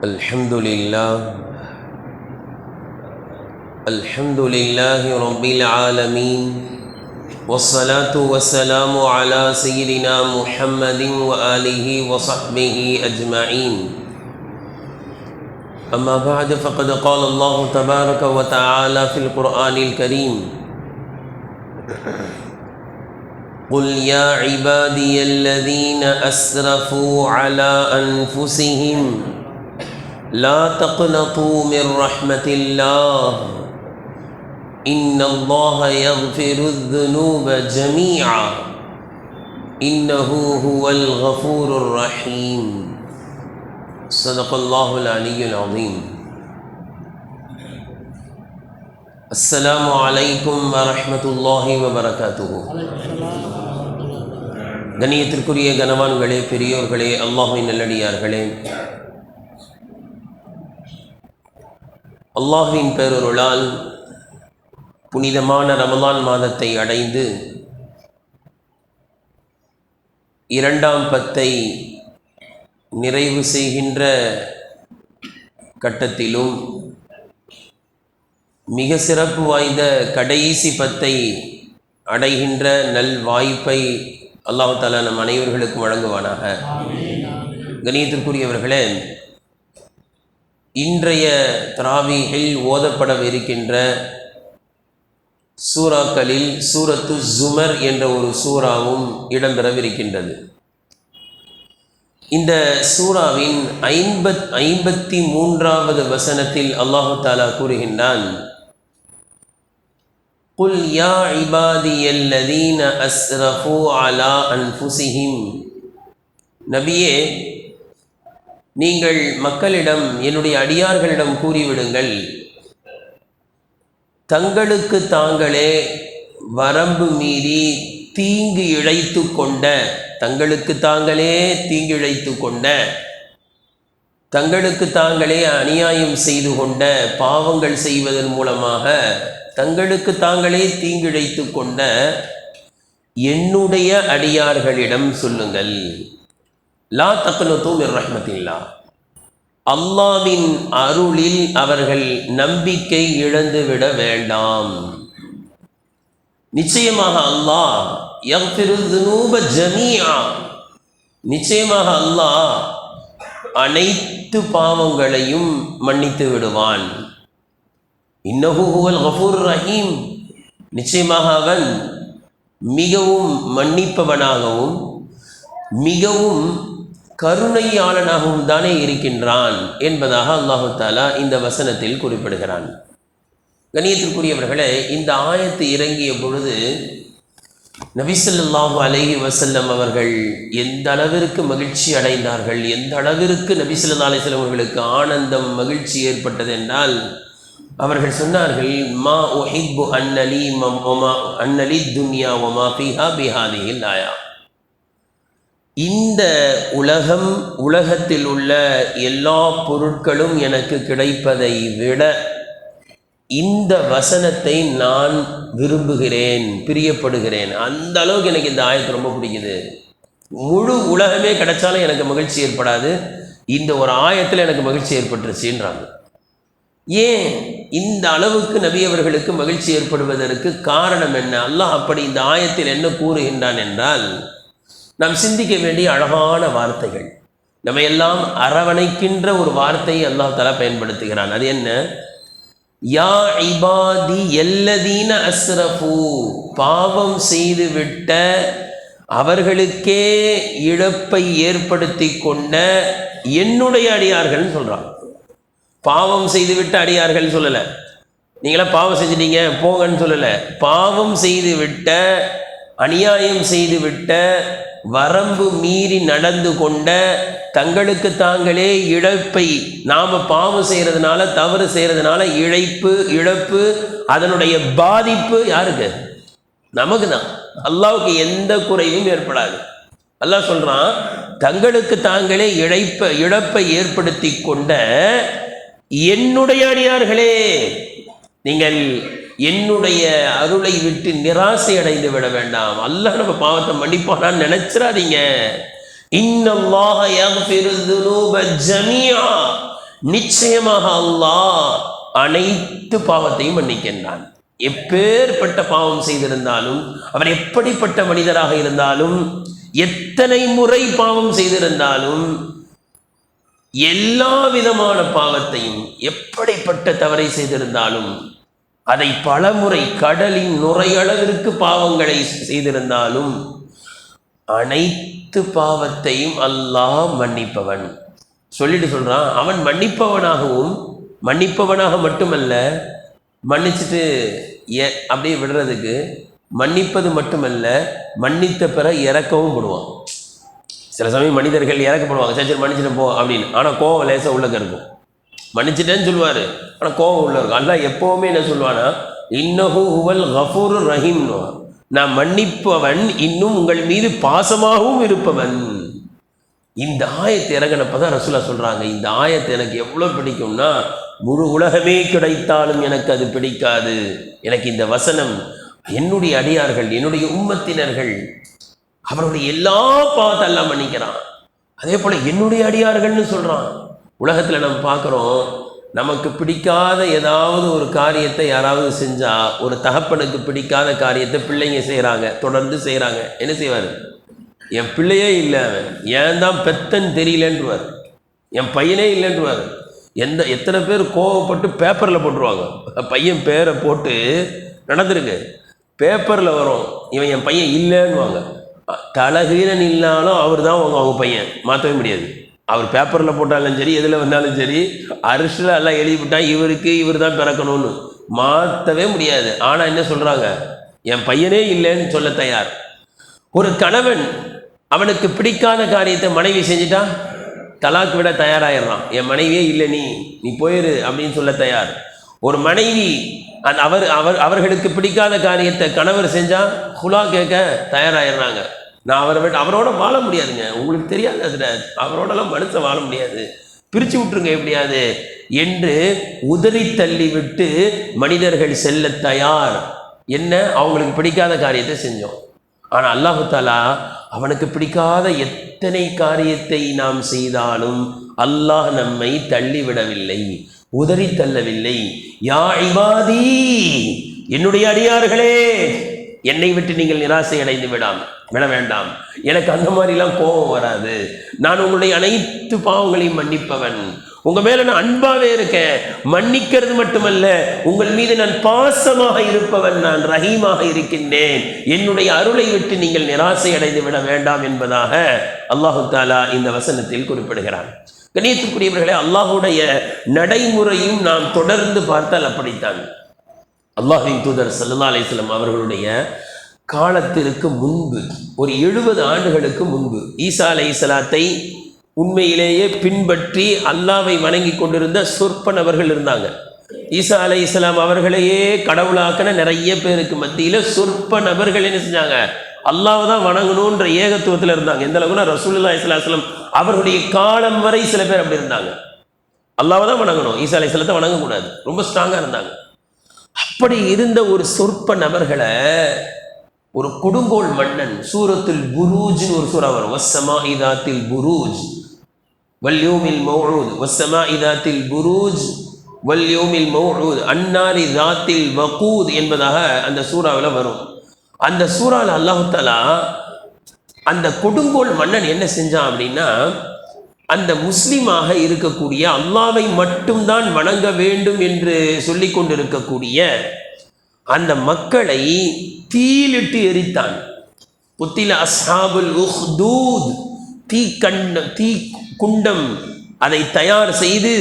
الحمد لله رب العالمين، والصلاة والسلام على سيدنا محمد وآله وصحبه أجمعين. أما بعد، فقد قال الله تبارك وتعالى في القرآن الكريم: قل يا عبادي الذين أسرفوا على أنفسهم لا تقنطوا من رحمة الله إن الله يغفر الذنوب جميعا إنه هو الغفور الرحيم. صدق الله العلي العظيم. السلام عليكم ورحمة الله وبركاته. கண்ணியத்திற்குரிய கனவான்களே, பெரியோர்களே, அல்லாஹ்வின் நல்லடியார்களே, அல்லாஹ்வின் பேரருளால் புனிதமான ரமலான் மாதத்தை அடைந்து இரண்டாம் பத்தை நிறைவு செய்கின்ற கட்டத்திலும் மிக சிறப்பு வாய்ந்த கடைசி பத்தை அடைகின்ற நல் வாய்ப்பை அல்லாஹ் தஆலா நம் அனைவர்களுக்கும் வழங்குவானாக. கண்ணியத்திற்குரியவர்களே, இன்றைய தராவீஹில் ஓதப்படவிருக்கின்ற சூறாக்களில் சூரத்து ஜுமர் என்ற ஒரு சூறாவும் இடம்பெறவிருக்கின்றது. இந்த சூறாவின் 53வது வசனத்தில் அல்லாஹ் தஆலா கூறுகின்றான்: குல் யா இபாதியல்லதீன அஸ்ரஃபு அலா அன்ஃபுஸிஹிம். நபியே, நீங்கள் மக்களிடம், என்னுடைய அடியார்களிடம் கூறிவிடுங்கள், தங்களுக்கு தாங்களே வரம்பு மீறி தீங்கு இழைத்து கொண்ட, தங்களுக்கு தாங்களே தீங்கு இழைத்து கொண்ட, தங்களுக்கு தாங்களே அநியாயம் செய்து கொண்ட, பாவங்கள் செய்வதன் மூலமாக தங்களுக்கு தாங்களே தீங்கிழைத்து கொண்ட என்னுடைய அடியார்களிடம் சொல்லுங்கள், லா தக்னது மிர் ரஹ்மத்தில்லாஹ், அல்லாஹ்வின் அருளில் அவர்கள் நம்பிக்கை இழந்துவிட வேண்டாம். நிச்சயமாக அல்லாஹ் யக்ஃபிரு ذுனூப ஜமீஆ, நிச்சயமாக அல்லாஹ் அனைத்து பாவங்களையும் மன்னித்து விடுவான். இன்னஹு ஹுவல் கஃபூர் ரஹீம், நிச்சயமாக அவன் மிகவும் மன்னிப்பவனாகவும் மிகவும் கருணையாளனாகவும் தானே இருக்கின்றான் என்பதாக அல்லாஹு தஆலா இந்த வசனத்தில் குறிப்பிடுகிறான். கண்ணியத்திற்குரியவர்களே, இந்த ஆயத்து இறங்கிய பொழுது நபி ஸல்லல்லாஹு அலைஹி வஸல்லம் அவர்கள் எந்த அளவிற்கு மகிழ்ச்சி அடைந்தார்கள், எந்த அளவிற்கு நபி ஸல்லல்லாஹு அலைஹி வஸல்லம் அவர்களுக்கு ஆனந்தம், மகிழ்ச்சி ஏற்பட்டது என்றால், அவர்கள் சொன்னார்கள்: மா உஹிப்பு அன்னலி துன்யா வமா ஃபீஹா பிஹாதிஹில் ஆயா. இந்த உலகத்தில் உள்ள எல்லா பொருட்களும் எனக்கு கிடைப்பதை விட இந்த வசனத்தை நான் விரும்புகிறேன், பிரியப்படுகிறேன். அந்த அளவுக்கு எனக்கு இந்த ஆயத்து ரொம்ப பிடிக்குது. முழு உலகமே கிடைச்சாலும் எனக்கு மகிழ்ச்சி ஏற்படாது, இந்த ஒரு ஆயத்தில் எனக்கு மகிழ்ச்சி ஏற்பட்டுருச்சுன்றாங்க. ஏன் இந்த அளவுக்கு நபி அவர்களுக்கு மகிழ்ச்சி ஏற்படுவதற்கு காரணம் என்ன? அல்லாஹ் அப்படி இந்த ஆயத்தில் என்ன கூறுகின்றான் என்றால், நாம் சிந்திக்க வேண்டிய அழகான வார்த்தைகள், நம்ம எல்லாம் அரவணைக்கின்ற ஒரு வார்த்தையை அல்லாஹ் தஆலா பயன்படுத்துகிறான். அது என்ன? யா இபாதி அல்லதீன அஸ்ரஃபு, பாவம் செய்துவிட்ட, அவர்களுக்கே இழப்பை ஏற்படுத்தி கொண்ட என்னுடைய அடியார்கள்னு சொல்கிறான். பாவம் செய்துவிட்ட அடியார்கள் சொல்லலை, நீங்களாம் பாவம் செஞ்சிட்டீங்க போங்கன்னு சொல்லலை. பாவம் செய்துவிட்ட, அநியாயம் செய்துவிட்ட, வரம்பு மீறி நடந்து கொண்ட, தங்களுக்கு தாங்களே இழப்பை, நாம் பாவம் செய்கிறதுனால, தவறு செய்கிறதுனால இழப்பு, அதனுடைய பாதிப்பு யாருக்கு? நமக்கு தான். அல்லாஹ்வுக்கு எந்த குறைவும் ஏற்படாது. அல்லாஹ் சொல்கிறான், தங்களுக்கு தாங்களே இழப்பை ஏற்படுத்தி கொண்ட என்னுடைய அடியார்களே, நீங்கள் என்னுடைய அருளை விட்டு நிராசை அடைந்து விட வேண்டாம். அல்லாஹ் நம்ம பாவத்தை மன்னிப்பானான்னு நினைச்சிடாதீங்க. இன்னல்லாஹ யக்ஃபிரு ذுனூப ஜமீஆ, நிச்சயமாக அல்லாஹ் அனைத்து பாவத்தையும் மன்னிக்கின்றான். எப்பேற்பட்ட பாவம் செய்திருந்தாலும், அவர் எப்படிப்பட்ட மனிதராக இருந்தாலும், எத்தனை முறை பாவம் செய்திருந்தாலும், எல்லா விதமான பாவத்தையும், எப்படிப்பட்ட தவறை செய்திருந்தாலும், அதை பலமுறை கடலின் நுரையளவிற்கு பாவங்களை செய்திருந்தாலும், அனைத்து பாவத்தையும் அல்லாஹ் மன்னிப்பவன். சொல்லிட்டு சொல்றான், அவன் மன்னிப்பவனாக மட்டுமல்ல, மன்னிச்சுட்டு அப்படியே விடுறதுக்கு, மன்னிப்பது மட்டுமல்ல, மன்னித்த பிறகு இறக்கவும் போடுவான். சில சமயம் மனிதர்கள் இறக்கப்படுவாங்க, சரி மன்னிச்சுட்டு போ அப்படின்னு. ஆனால் கோவம் லேசாக உள்ளக்க இருக்கும். மன்னிச்சுட்டேன்னு சொல்லுவார், ஆனால் கோவம் உள்ள இருக்கும். அல்லாஹ் எப்போவுமே என்ன சொல்லுவானா, இன்னஹு ஹுவல் கஃபூர் ரஹீம், நான் மன்னிப்பவன், இன்னும் உங்கள் மீது பாசமாகவும் இருப்பவன். இந்த ஆயத்தை இறங்கினப்பதான் ரசூலா சொல்றாங்க, இந்த ஆயத்தை எனக்கு எவ்வளோ பிடிக்கும்னா, முழு உலகமே கிடைத்தாலும் எனக்கு அது பிடிக்காது. எனக்கு இந்த வசனம், என்னுடைய அடியார்கள், என்னுடைய உம்மத்தினர்கள், அவருடைய எல்லா பாவத்தை எல்லாம் மன்னிக்கிறான். அதே போல என்னுடைய அடியார்கள்னு சொல்றான். உலகத்துல நம்ம பார்க்குறோம், நமக்கு பிடிக்காத ஏதாவது ஒரு காரியத்தை யாராவது செஞ்சா, ஒரு தகப்பனுக்கு பிடிக்காத காரியத்தை பிள்ளைங்க செய்கிறாங்க, தொடர்ந்து செய்கிறாங்க. என்ன செய்வார்? என் பிள்ளையே இல்லை, ஏன் தான் பெத்தன்னு தெரியலன்றுவார், என் பையனே இல்லைன்றுவார். எத்தனை பேர் கோவப்பட்டு பேப்பரில் போட்டுருவாங்க, பையன் பேரை போட்டு நடந்திருக்கு, பேப்பரில் வரும், இவன் என் பையன் இல்லைன்னுவாங்க. தலகீரன் இல்லாலும் அவர் தான் அவங்க பையன், மாற்றவே முடியாது. அவர் பேப்பரில் போட்டாலும் சரி, எதில் வந்தாலும் சரி, அரிசில் எல்லாம் எழுதிவிட்டா இவர் தான் பிறக்கணும்னு மாற்றவே முடியாது. ஆனால் என்ன சொல்கிறாங்க, என் பையனே இல்லைன்னு சொல்ல தயார். ஒரு கணவன் அவனுக்கு பிடிக்காத காரியத்தை மனைவி செஞ்சுட்டா தலாக்கு விட தயாராகிடுறான். என் மனைவியே இல்லை, நீ போயிரு அப்படின்னு சொல்ல தயார். ஒரு மனைவி அவர்களுக்கு பிடிக்காத காரியத்தை கணவர் செஞ்சால் குலா கேட்க தயாராகிடுறாங்க. நான் அவரோட வாழ முடியாதுங்க, உங்களுக்கு தெரியாது, அதில் அவரோடலாம் மனுஷன் வாழ முடியாது, பிரித்து விட்டுருங்க எப்படியாது என்று உதறி தள்ளி விட்டு மனிதர்கள் செல்ல தயார். என்ன, அவங்களுக்கு பிடிக்காத காரியத்தை செஞ்சோம். ஆனால் அல்லாஹு தாலா அவனுக்கு பிடிக்காத எத்தனை காரியத்தை நாம் செய்தாலும் அல்லாஹ் நம்மை தள்ளிவிடவில்லை, உதறி தள்ளவில்லை. யா இபாதி, என்னுடைய அடியார்களே, என்னை விட்டு நீங்கள் நிராசை அடைந்து விட வேண்டாம். எனக்கு அந்த மாதிரிலாம் கோபம் வராது. நான் உங்களுடைய அனைத்து பாவங்களையும் மன்னிப்பவன். உங்க மேல நான் அன்பாவே இருக்கேன். மன்னிக்கிறது மட்டுமல்ல, உங்கள் மீது நான் பாசமாக இருப்பவன், நான் ரஹீமாக இருக்கின்றேன். என்னுடைய அருளை விட்டு நீங்கள் நிராசை அடைந்து விட வேண்டாம் என்பதாக அல்லாஹு தாலா இந்த வசனத்தில் குறிப்பிடுகிறான். கண்ணியத்துக்குரியவர்களே, அல்லாஹுடைய நடைமுறையும் நாம் தொடர்ந்து பார்த்தால் அப்படித்தான். அல்லாஹ்வின் தூதர் ஸல்லல்லாஹு அலைஹி வஸல்லம் அவர்களுடைய காலத்திற்கு முன்பு, ஒரு 70 ஆண்டுகளுக்கு முன்பு, ஈசா அலைஹிஸ்ஸலாத்தை உண்மையிலேயே பின்பற்றி அல்லாவை வணங்கி கொண்டிருந்த சொற்ப நபர்கள் இருந்தாங்க. ஈசா அலைஹிஸ்ஸலாம் அவர்களையே கடவுளாக்கின நிறைய பேருக்கு மத்தியில் சொற்ப நபர்கள் என்ன செஞ்சாங்க, அல்லாவை தான் வணங்கணுன்ற ஏகத்துவத்தில் இருந்தாங்க. எந்த அளவுக்குன்னா ரசூலுல்லாஹி ஸல்லல்லாஹு அலைஹி வஸல்லம் அவர்களுடைய காலம் வரை சில பேர் அப்படி இருந்தாங்க. அல்லாவை தான் வணங்கணும், ஈசா அலைஹிஸ்ஸலாத்தை வணங்கக்கூடாது, ரொம்ப ஸ்ட்ராங்காக இருந்தாங்க. அப்படி இருந்த ஒரு சொற்ப நபர்களை ஒரு கொடுங்கோல் மன்னன், சூரத்துல் புரூஜ்னு ஒரு சூரா வரும், வஸ்ஸமாஇ தாத்தில் புரூஜ் வல்யௌமில் மௌஊத், வஸ்ஸமாஇ தாத்தில் புரூஜ் வல்யௌமில் மௌஊத் அன்னாரி தாத்தில் வகூத் என்பதாக அந்த சூறாவில் வரும். அந்த சூறாவில் அல்லாஹ் தஆலா அந்த கொடுங்கோல் மன்னன் என்ன செஞ்சான் அப்படின்னா, அந்த முஸ்லீமாக இருக்கக்கூடிய, அல்லாவை மட்டும்தான் வணங்க வேண்டும் என்று சொல்லி கொண்டிருக்கக்கூடிய அந்த மக்களை தீயிலிட்டு எரித்தான். குத்தில அஸ்ஹாபுல் உஹ்தூத், தீ குண்டம் அதை தயார் செய்து,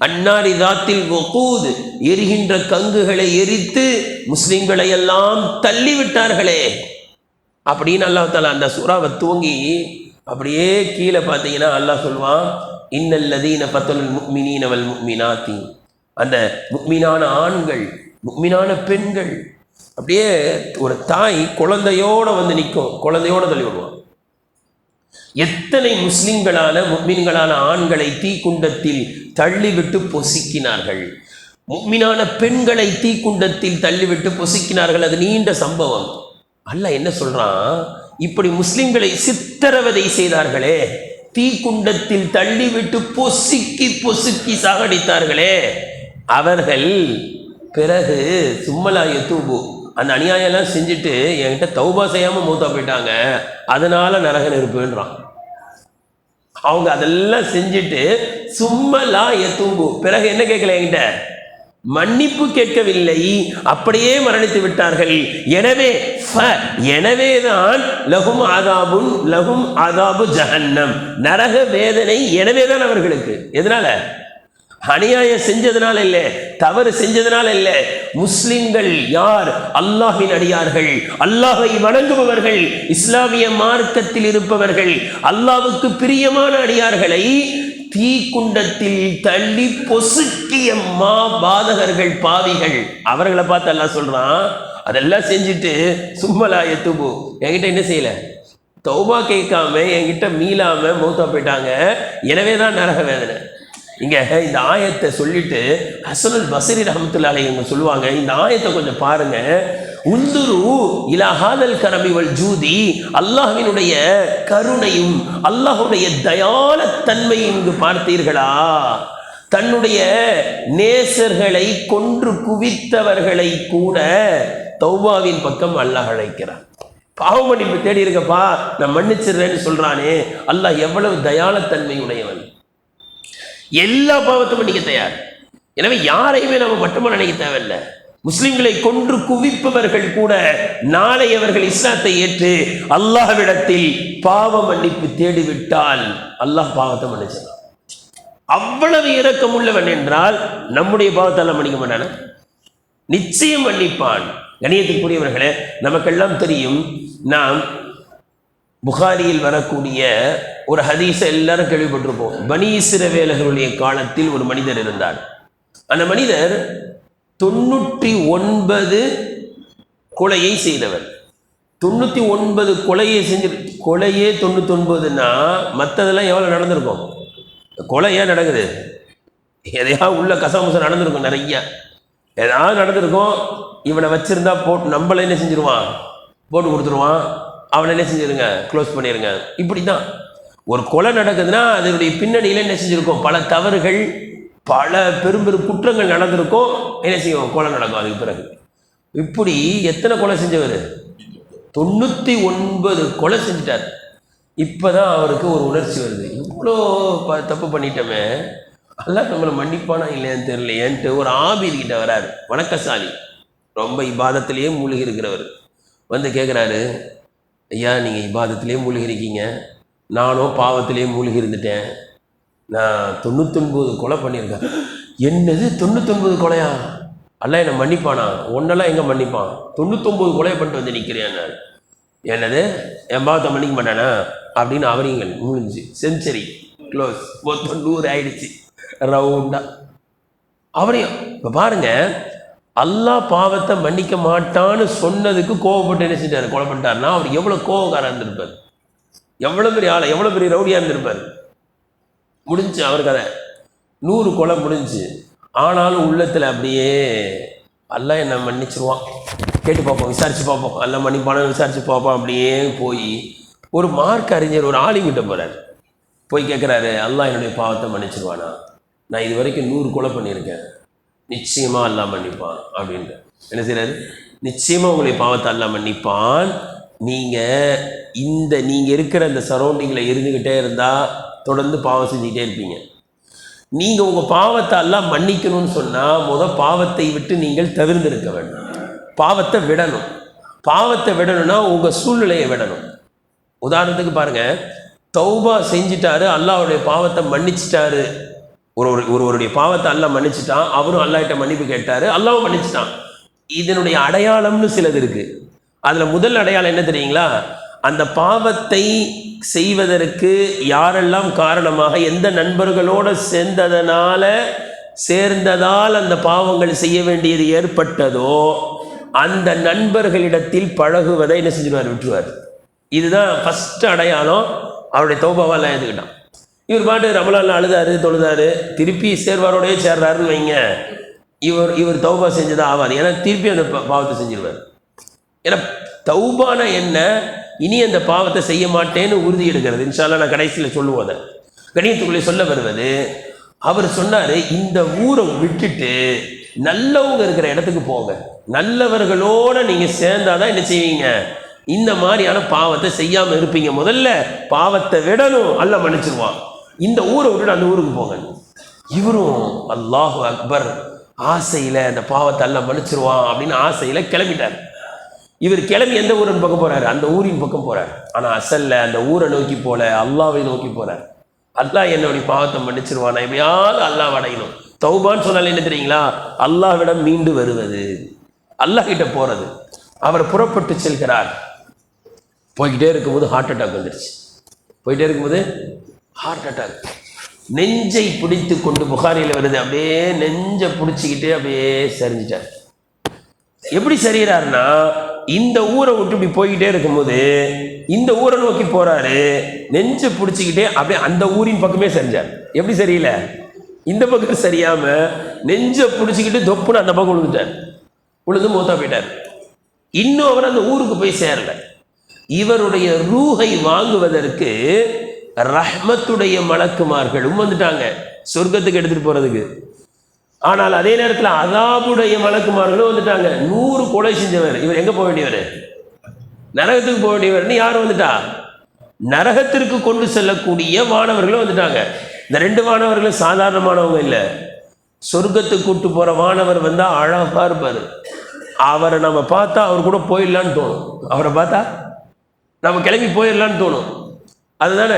அன்னாரி தாத்தில் வகூத், எரிகின்ற கங்குகளை எரித்து முஸ்லிம்களை எல்லாம் தள்ளிவிட்டார்களே அப்படின்னு அல்லாஹ் தஆலா அந்த சூறாவை துவங்கி அப்படியே கீழே பார்த்தீங்கன்னா அல்லாஹ் சொல்வான், இன்னல்லதீன ஃபத்தலுல் முஃமினீன வல் முஃமினாத்தி, அந்த முஃமினான ஆண்கள், முஃமினான பெண்கள், அப்படியே ஒரு தாய் குழந்தையோட வந்து நிற்கும், குழந்தையோட தள்ளி விடுவான். எத்தனை முஸ்லிம்களான முஃமின்களான ஆண்களை தீக்குண்டத்தில் தள்ளிவிட்டு பொசுக்கினார்கள், முஃமினான பெண்களை தீக்குண்டத்தில் தள்ளிவிட்டு பொசுக்கினார்கள். அது நீண்ட சம்பவம். அல்லாஹ் என்ன சொல்றான், இப்படி முஸ்லிம்களை சித்திரவதை செய்தார்களே, தீக்குண்டத்தில் தள்ளிவிட்டு பொசுக்கி பொசுக்கி சாகடித்தார்களே அவர்கள் பிறகு சும்மலாய தூபு அந்த அநியாயம்லாம் செஞ்சுட்டு என்கிட்ட தௌபா செய்யாமல் மூத்தா போயிட்டாங்க, அதனால நரக நெருப்புன்றான். அவங்க அதெல்லாம் செஞ்சுட்டு சும்மலா எத்தூம்பு பிறகு என்ன கேட்கல, என்கிட்ட மன்னிப்பு கேட்கவில்லை, அப்படியே மரணித்து விட்டார்கள். எனவேதான் லகும் ஆதாபு ஜஹன்னம், நரக வேதனை எனவேதான் அவர்களுக்கு. எதனால? அநியாயம் செஞ்சதுனால இல்லை, தவறு செஞ்சதுனால இல்லை. முஸ்லிம்கள் யார்? அல்லாஹ்வின் அடியார்கள், அல்லாஹை வணங்குபவர்கள், இஸ்லாமிய மார்க்கத்தில் இருப்பவர்கள், அல்லாஹ்வுக்கு பிரியமான அடியார்களை தீக்குண்டத்தில் தள்ளி பொசுக்கிய பாதகர்கள், பாவிகள், அவர்களை பார்த்து அல்லாஹ் சொல்றான், அதெல்லாம் செஞ்சுட்டு சும்மலாய தூபு, என்கிட்ட என்ன செய்யல, தௌபா கேட்காம என்கிட்ட மீளாம மௌத்தா போயிட்டாங்க, எனவே தான் நரக வேதனை. இங்க இந்த ஆயத்தை சொல்லிட்டு ஹசனுல் பஸ்ரி ரஹ்மத்துல்லாஹி அலைஹி இவங்க சொல்லுவாங்க, இந்த ஆயத்தை கொஞ்சம் பாருங்க. உந்துரு இலா ஹாதல் கரமி வல் ஜூதி, அல்லாஹ்வினுடைய கருணையும் அல்லாஹ்வுடைய தயாளத்தன்மையும் இங்கு பார்த்தீர்களா? தன்னுடைய நேசர்களை கொன்று குவித்தவர்களை கூட தௌபாவின் பக்கம் அல்லாஹ் அழைக்கிறான். பாவ மன்னிப்பு தேடி இருக்கப்பா, நான் மன்னிச்சிடுறேன்னு சொல்றானே, அல்லாஹ் எவ்வளவு தயாளத்தன்மை உடையவன், எல்லா பாவத்தையும் மன்னிக்க தயார். எனவே யாரையுமே நம்ம மட்டுமா நினைக்க தேவையில்லை. முஸ்லிம்களை கொன்று குவிப்பவர்கள் கூட நாளை அவர்கள் இஸ்லாத்தை ஏற்று அல்லாஹ்விடத்தில் பாவ மன்னிப்பு தேடிவிட்டால் அல்லாஹ் பாவத்தை மன்னிச்சிடலாம். அவ்வளவு இரக்கம் உள்ளவன் என்றால் நம்முடைய பாவத்தால் மன்னிக்க மாட்டான, நிச்சயம் மன்னிப்பான். கணியத்துக்குரியவர்களே, நமக்கெல்லாம் தெரியும், நாம் புகாரியில் வரக்கூடிய ஒரு ஹதீஸை எல்லாரும் கேள்விப்பட்டிருப்போம். பனி இஸ்ரவேலர்களுடைய காலத்தில் ஒரு மனிதர் இருந்தார். அந்த மனிதர் 99 கொலையை செய்தவர். 99 கொலையை செஞ்சு, கொலையே 99ன்னா மற்றதெல்லாம் எவ்வளோ நடந்திருக்கும்? கொலை ஏன் நடக்குது? எதையாவது உள்ள கசமுசம் நடந்திருக்கும், நிறைய ஏதாவது நடந்திருக்கும். இவனை வச்சிருந்தா போட்டு நம்மள என்ன செஞ்சிருவான், போட்டு கொடுத்துருவான், அவனை என்ன செஞ்சிருங்க, க்ளோஸ் பண்ணிடுங்க. இப்படி தான் ஒரு கொலை நடக்குதுன்னா அதனுடைய பின்னணியில் என்ன செஞ்சுருக்கோம், பல தவறுகள், பல பெரும் பெரும் குற்றங்கள் நடந்திருக்கும். என்ன செய்வோம், கொலை நடக்கும். அதுக்கு பிறகு இப்படி எத்தனை கொலை செஞ்சவர்? 99 கொலை செஞ்சிட்டார். இப்போதான் அவருக்கு ஒரு உணர்ச்சி வருது, இவ்வளோ தப்பு பண்ணிட்டோமே, அல்லாஹ் நம்மளை மன்னிப்பானா இல்லையான்னு தெரியலையேன்ட்டு ஒரு ஆபீர்கிட்ட வராரு. வணக்கசாலி, ரொம்ப இபாதத்திலேயே மூழ்கி இருக்கிறவர். வந்து கேட்குறாரு, ஐயா நீங்கள் இபாதத்திலே மூழ்கி இருக்கீங்க, நானும் பாவத்திலே மூழ்கி இருந்துட்டேன், நான் 99 கொலை பண்ணியிருக்கேன். என்னது 99 கொலையா? அல்லாஹ் என்னை மன்னிப்பானா? ஒன்னெல்லாம் எங்கே மன்னிப்பான், 99 கொலையை பண்ணிட்டு வந்து நிற்கிறேன் நான், என்னது என் பாவத்தை மன்னிக்க மாட்டானா அப்படின்னு அவரிங்கள் முடிஞ்சு செஞ்சுரி க்ளோஸ், மொத்தம் 100 ஆயிடுச்சு ரவுண்டா அவரையும். இப்போ பாருங்க, அல்லாஹ் பாவத்தை மன்னிக்க மாட்டான்னு சொன்னதுக்கு கோவப்பட்டு என்ன செஞ்சார், கொலை பண்ணிட்டாருன்னா அவர் எவ்வளோ கோவக்காரா இருந்திருப்பார், எவ்வளோ பெரிய ஆளை, எவ்வளோ பெரிய ரவுடியாக இருந்திருப்பார். முடிஞ்சு அவர் கதை, 100 கொலை முடிஞ்சு. ஆனாலும் உள்ளத்தில் அப்படியே அல்லாஹ் என்னை மன்னிச்சிருவான், கேட்டு பார்ப்போம், விசாரித்து பார்ப்போம், அல்லாஹ் மன்னிப்பான விசாரித்து பார்ப்போம். அப்படியே போய் ஒரு மார்க் அறிஞர் ஒரு ஆலிங்கிட்ட போகிறார். போய் கேட்குறாரு, அல்லாஹ் என்னுடைய பாவத்தை மன்னிச்சிருவானா? நான் இது வரைக்கும் 100 கொலை பண்ணியிருக்கேன், நிச்சயமாக அல்லாஹ் மன்னிப்பான் அப்படின்ட்டு. என்ன செய்கிறாரு, நிச்சயமாக உங்களுடைய பாவத்தை அல்லாஹ் மன்னிப்பான். நீங்கள் இருக்கிற அந்த சரௌண்டிங்கில் இருந்துக்கிட்டே இருந்தால் தொடர்ந்து பாவம் செஞ்சுக்கிட்டே இருப்பீங்க. நீங்கள் உங்கள் பாவத்தை எல்லாம் மன்னிக்கணும்னு சொன்னால் பாவத்தை விட்டு நீங்கள் தவிர்ந்திருக்க வேண்டும், பாவத்தை விடணும். பாவத்தை விடணும்னா உங்கள் சூழ்நிலையை விடணும். உதாரணத்துக்கு பாருங்கள், தௌபா செஞ்சிட்டாரு, அல்லாஹ்வுடைய பாவத்தை மன்னிச்சிட்டாரு, ஒருவருடைய பாவத்தை அல்லாஹ் மன்னிச்சிட்டான், அவரும் அல்லாஹ்கிட்ட மன்னிப்பு கேட்டார், அல்லாஹ்வும் மன்னிச்சிட்டான். இதனுடைய அடையாளம்னு சிலது இருக்குது. அதில் முதல் அடையாளம் என்ன தெரியுங்களா? அந்த பாவத்தை செய்வதற்கு யாரெல்லாம் காரணமாக, எந்த நண்பர்களோடு சேர்ந்ததால் அந்த பாவங்கள் செய்ய வேண்டியது ஏற்பட்டதோ அந்த நண்பர்களிடத்தில் பழகுவதை என்ன செஞ்சுருவார், விட்டுருவார். இதுதான் ஃபஸ்ட்டு அடையாளம். அவருடைய தௌபாவெல்லாம் ஏற்றுக்கிட்டான். இவர் பாட்டு ரமலானில் அழுதாரு, தொழுதாரு, திருப்பி சேர்வாரோடையே சேர்றாருன்னு வைங்க, இவர் தௌபா செஞ்சதான் ஆகாது. ஏன்னா திருப்பி அந்த பாவத்தை செஞ்சிருவார். ஏன்னா தௌபான என்ன, இனி அந்த பாவத்தை செய்ய மாட்டேன்னு உறுதி எடுக்கிறது. இன்ஷா அல்லாஹ் நான் கடைசியில் சொல்லுவோம். அதை கணியத்துக்குள்ளே சொல்ல வருவது, அவர் சொன்னார், இந்த ஊரை விட்டுட்டு நல்லவங்க இருக்கிற இடத்துக்கு போங்க, நல்லவர்களோடு நீங்கள் சேர்ந்தாதான் என்ன செய்வீங்க, இந்த மாதிரியான பாவத்தை செய்யாமல் இருப்பீங்க. முதல்ல பாவத்தை விடணும், அல்லாஹ் மன்னிச்சிருவான். இந்த ஊரை விட்டுட்டு அந்த ஊருக்கு போங்க. இவரும் அல்லாஹு அக்பர் ஆசையில் அந்த பாவத்தை அல்லாஹ் மன்னிச்சிருவான் அப்படின்னு ஆசையில் கிளம்பிட்டார். இவர் கிளம்பி எந்த ஊரின் பக்கம் போறாரு, அந்த ஊரின் பக்கம் போறார். ஆனால் அசல்ல அந்த ஊரை நோக்கி போல அல்லாவை நோக்கி போறார். அல்லாஹ் என்னுடைய பாவத்தை மன்னிச்சிருவானா, எப்படியாவது அல்லாஹ் அடையணும். தௌபான்னு சொன்னாலும் என்ன தெரியுங்களா, அல்லாஹ்விடம் மீண்டு வருவது, அல்லாஹ் கிட்ட போறது. அவர் புறப்பட்டு செல்கிறார். போய்கிட்டே இருக்கும்போது ஹார்ட் அட்டாக் வந்துடுச்சு. போயிட்டே இருக்கும்போது ஹார்ட் அட்டாக், நெஞ்சை பிடித்து கொண்டு, புகாரியில் வருது, அப்படியே நெஞ்சை பிடிச்சிக்கிட்டு அப்படியே சரிஞ்சிட்டார். எப்படி சரிகிறாருன்னா, இந்த ஊரை விட்டு இப்படி போய்கிட்டே இருக்கும்போது இந்த ஊரை நோக்கி போறாரு, நெஞ்சை பிடிச்சிக்கிட்டே அப்படியே அந்த ஊரின் பக்கமே சரிஞ்சார். எப்படி சரியில்லை, இந்த பக்கம் சரியாம நெஞ்சை பிடிச்சிக்கிட்டு தொப்புன்னு அந்த பக்கம் விழுந்துட்டார். விழுந்து மூத்தா போயிட்டார். இன்னும் அவர் அந்த ஊருக்கு போய் சேரல. இவருடைய ரூஹை வாங்குவதற்கு ரஹ்மத்துடைய மலக்குமார்களும் வந்துட்டாங்க சொர்க்கத்துக்கு எடுத்துட்டு போறதுக்கு. ஆனால் அதே நேரத்தில் அதாபுடைய மலக்குமார்களும் வந்துட்டாங்க. 100 கொலை செஞ்சவர் இவர் எங்க போக வேண்டியவர், நரகத்துக்கு போக வேண்டியவர்னு யார் வந்துட்டா, நரகத்திற்கு கொண்டு செல்லக்கூடிய மாணவர்களும் வந்துட்டாங்க. இந்த 2 மாணவர்களும் சாதாரணமானவங்க இல்லை. சொர்க்கத்துக்கு கூட்டு போற மாணவர் வந்தா அழகா இருப்பார். அவரை நம்ம பார்த்தா அவர் கூட போயிடலான்னு தோணும், அவரை பார்த்தா நம்ம கிளம்பி போயிடலான்னு தோணும். அதுதானே